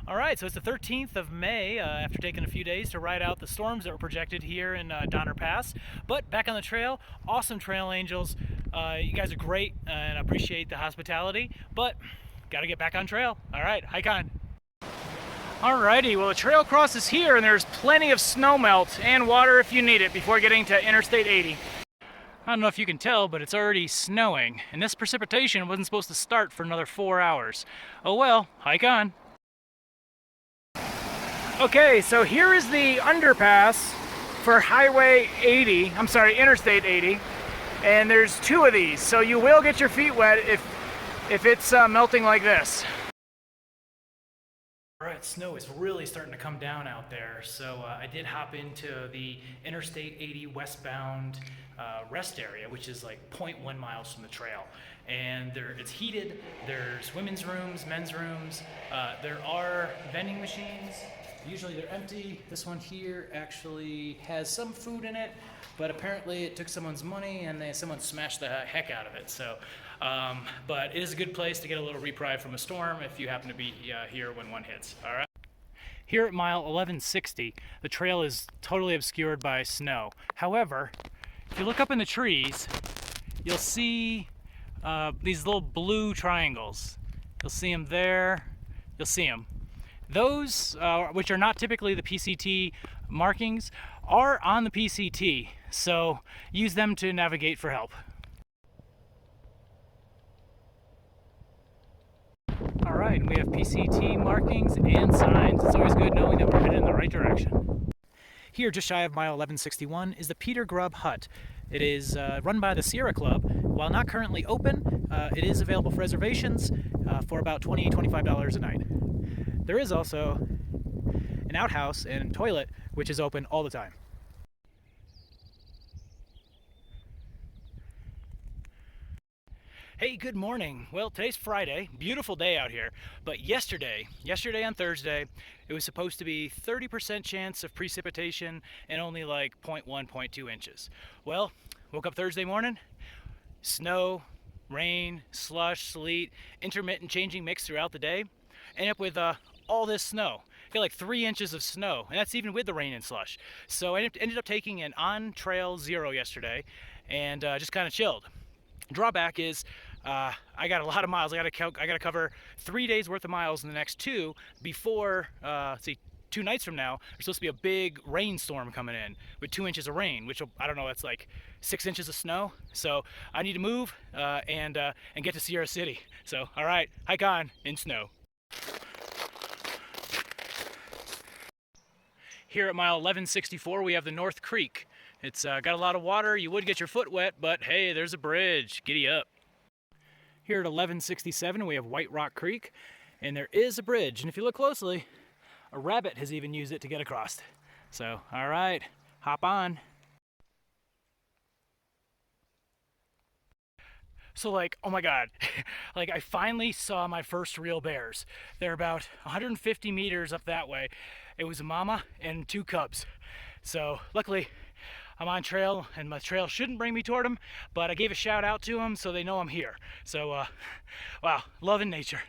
All right, so it's the 13th of May after taking a few days to ride out the storms that were projected here in Donner Pass. But back on the trail, awesome trail angels. You guys are great and appreciate the hospitality, but got to get back on trail. All right, hike on. Alrighty, well the trail crosses here and there's plenty of snow melt and water if you need it before getting to Interstate 80. I don't know if you can tell, but it's already snowing, and this precipitation wasn't supposed to start for another 4 hours. Oh well, hike on. Okay, so here is the underpass for Highway 80, I'm sorry, Interstate 80, and there's two of these, so you will get your feet wet if it's melting like this. Alright, snow is really starting to come down out there, so I did hop into the Interstate 80 westbound rest area, which is like 0.1 miles from the trail. And it's heated, there's women's rooms, men's rooms, there are vending machines. Usually they're empty. This one here actually has some food in it, but apparently it took someone's money and someone smashed the heck out of it. So, but it is a good place to get a little reprieve from a storm if you happen to be here when one hits. All right. Here at mile 1160, the trail is totally obscured by snow. However, if you look up in the trees, you'll see these little blue triangles. You'll see them there. You'll see them. Those, which are not typically the PCT markings, are on the PCT, so use them to navigate for help. All right, and we have PCT markings and signs. It's always good knowing that we're headed in the right direction. Here, just shy of mile 1161, is the Peter Grubb Hut. It is run by the Sierra Club. While not currently open, it is available for reservations for about $20, $25 a night. There is also an outhouse and toilet, which is open all the time. Hey, good morning. Well, today's Friday, beautiful day out here, but yesterday on Thursday, it was supposed to be 30% chance of precipitation and only like 0.1, 0.2 inches. Well, woke up Thursday morning, snow, rain, slush, sleet, intermittent changing mix throughout the day, ended up with all this snow. I got like 3 inches of snow, and that's even with the rain and slush. So I ended up taking an on-trail zero yesterday and just kind of chilled. Drawback is I got a lot of miles. I got to cover 3 days worth of miles in the next two before, let's see, 2 nights from now, there's supposed to be a big rainstorm coming in with 2 inches of rain, which I don't know, that's like 6 inches of snow. So I need to move and get to Sierra City. So, all right, hike on in snow. Here at mile 1164, we have the North Creek. It's got a lot of water. You would get your foot wet, but hey, there's a bridge. Giddy up. Here at 1167, we have White Rock Creek, and there is a bridge. And if you look closely, a rabbit has even used it to get across. So, all right, hop on. So like, oh my God, like I finally saw my first real bears. They're about 150 meters up that way. It was a mama and 2 cubs. So luckily I'm on trail and my trail shouldn't bring me toward them, but I gave a shout out to them so they know I'm here. So, wow, loving nature.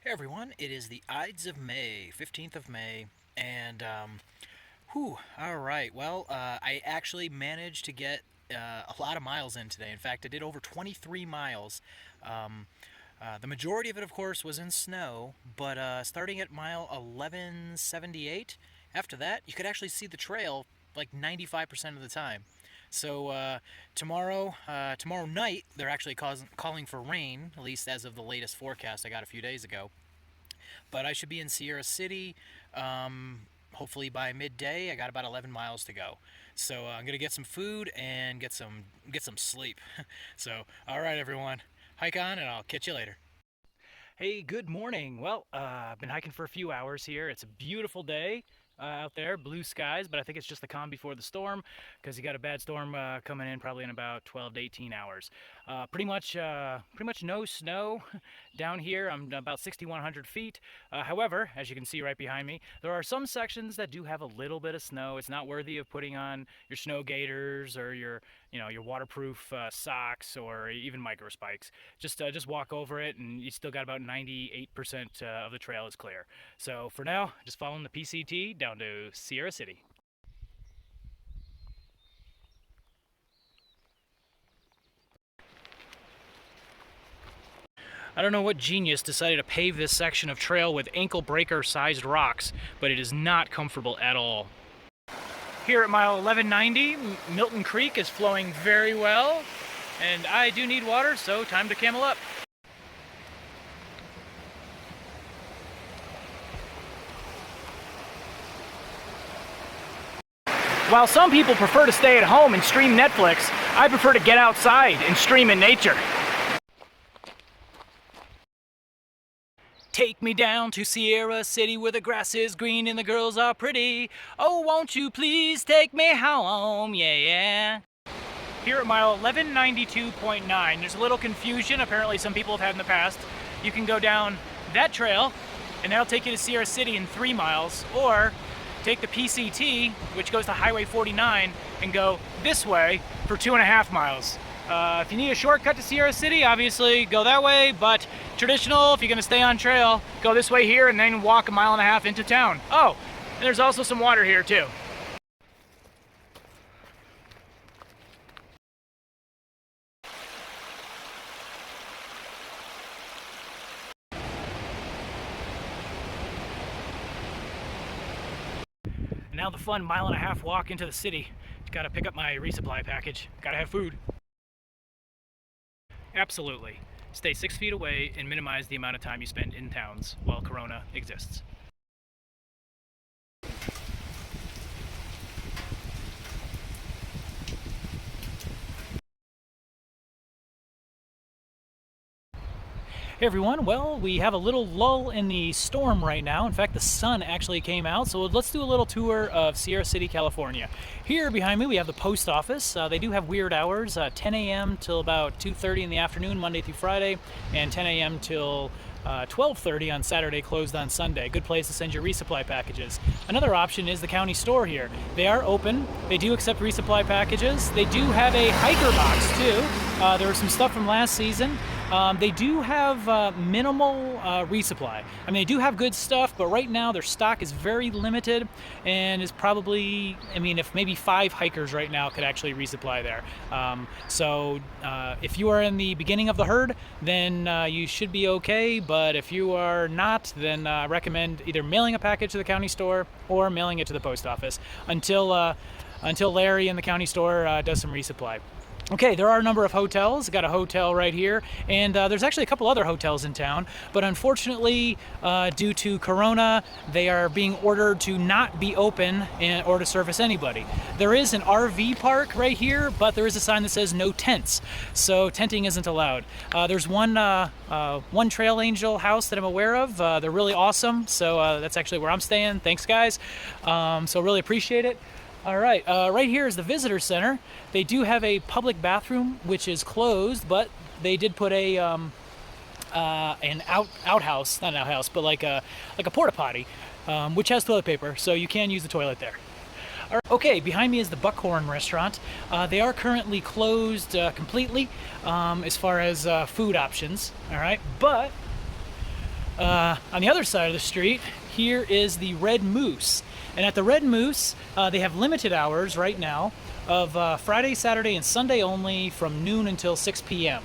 Hey everyone, it is the Ides of May, 15th of May, and alright, well, I actually managed to get a lot of miles in today. In fact, I did over 23 miles. The majority of it, of course, was in snow, but starting at mile 1178, after that, you could actually see the trail like 95% of the time. So tomorrow night, they're actually calling for rain, at least as of the latest forecast I got a few days ago. But I should be in Sierra City, hopefully by midday. I got about 11 miles to go. So I'm gonna get some food and get some sleep. So all right, everyone, hike on, and I'll catch you later. Hey, good morning. Well, I've been hiking for a few hours here. It's a beautiful day. out there, blue skies, but I think it's just the calm before the storm because you got a bad storm coming in probably in about 12 to 18 hours. Pretty much no snow down here. I'm about 6,100 feet. However, as you can see right behind me, there are some sections that do have a little bit of snow. It's not worthy of putting on your snow gaiters or your waterproof socks or even micro spikes. Just walk over it, and you still got about 98% of the trail is clear. So for now, just following the PCT down to Sierra City. I don't know what genius decided to pave this section of trail with ankle breaker sized rocks, but it is not comfortable at all. Here at mile 1190, Milton Creek is flowing very well, and I do need water, so time to camel up. While some people prefer to stay at home and stream Netflix, I prefer to get outside and stream in nature. Take me down to Sierra City where the grass is green and the girls are pretty. Oh, won't you please take me home, yeah, yeah. Here at mile 1192.9, there's a little confusion apparently some people have had in the past. You can go down that trail, and that'll take you to Sierra City in 3 miles, or take the PCT, which goes to Highway 49, and go this way for 2.5 miles. If you need a shortcut to Sierra City, obviously go that way, but traditional, if you're gonna stay on trail, go this way here and then walk 1.5 miles into town. Oh, and there's also some water here too. And now the fun 1.5 mile walk into the city. Gotta pick up my resupply package. Gotta have food. Absolutely. Stay 6 feet away and minimize the amount of time you spend in towns while Corona exists. Hey everyone, well, we have a little lull in the storm right now. In fact, the sun actually came out, so let's do a little tour of Sierra City, California. Here behind me we have the post office. They do have weird hours, 10 a.m. till about 2:30 in the afternoon, Monday through Friday, and 10 a.m. till 12:30 on Saturday, closed on Sunday. Good place to send your resupply packages. Another option is the county store here. They are open. They do accept resupply packages. They do have a hiker box too. There was some stuff from last season. They do have minimal resupply. I mean, they do have good stuff, but right now their stock is very limited and is probably, I mean, if maybe 5 hikers right now could actually resupply there. So if you are in the beginning of the herd, then you should be okay, but if you are not, then I recommend either mailing a package to the county store or mailing it to the post office until Larry in the county store does some resupply. Okay, there are a number of hotels. Got a hotel right here, and there's actually a couple other hotels in town, but unfortunately, due to Corona, they are being ordered to not be open or to service anybody. There is an RV park right here, but there is a sign that says no tents, so tenting isn't allowed. There's one Trail Angel house that I'm aware of. They're really awesome, so that's actually where I'm staying. Thanks, guys. So really appreciate it. All right, right here is the visitor center. They do have a public bathroom, which is closed, but they did put a an outhouse, not an outhouse, but like a porta potty, which has toilet paper, so you can use the toilet there. All right, okay, behind me is the Buckhorn restaurant. They are currently closed completely as far as food options. All right, but on the other side of the street, here is the Red Moose. And at the Red Moose, they have limited hours right now of Friday, Saturday, and Sunday only from noon until 6 p.m.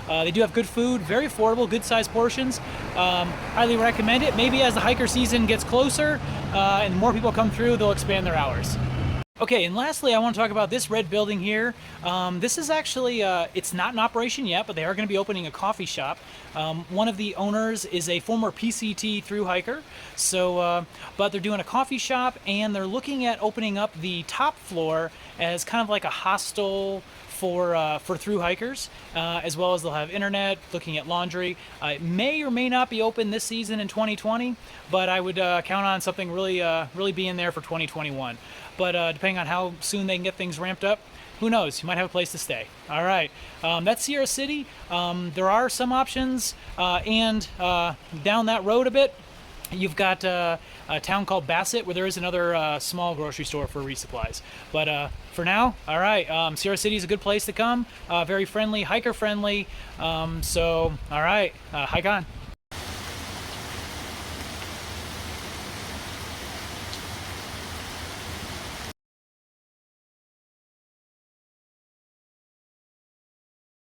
They do have good food, very affordable, good sized portions. Highly recommend it. Maybe as the hiker season gets closer and more people come through, they'll expand their hours. Okay, and lastly, I want to talk about this red building here. This is actually, it's not in operation yet, but they are going to be opening a coffee shop. One of the owners is a former PCT thru hiker, so, but they're doing a coffee shop, and they're looking at opening up the top floor as kind of like a hostel for through hikers, as well as they'll have internet, looking at laundry. It may or may not be open this season in 2020, but I would count on something really being there for 2021. But depending on how soon they can get things ramped up, who knows? You might have a place to stay. All right, that's Sierra City. There are some options, and down that road a bit, you've got a town called Bassett, where there is another small grocery store for resupplies. But for now, all right, Sierra City is a good place to come. Very friendly, hiker friendly. So, all right, hike on.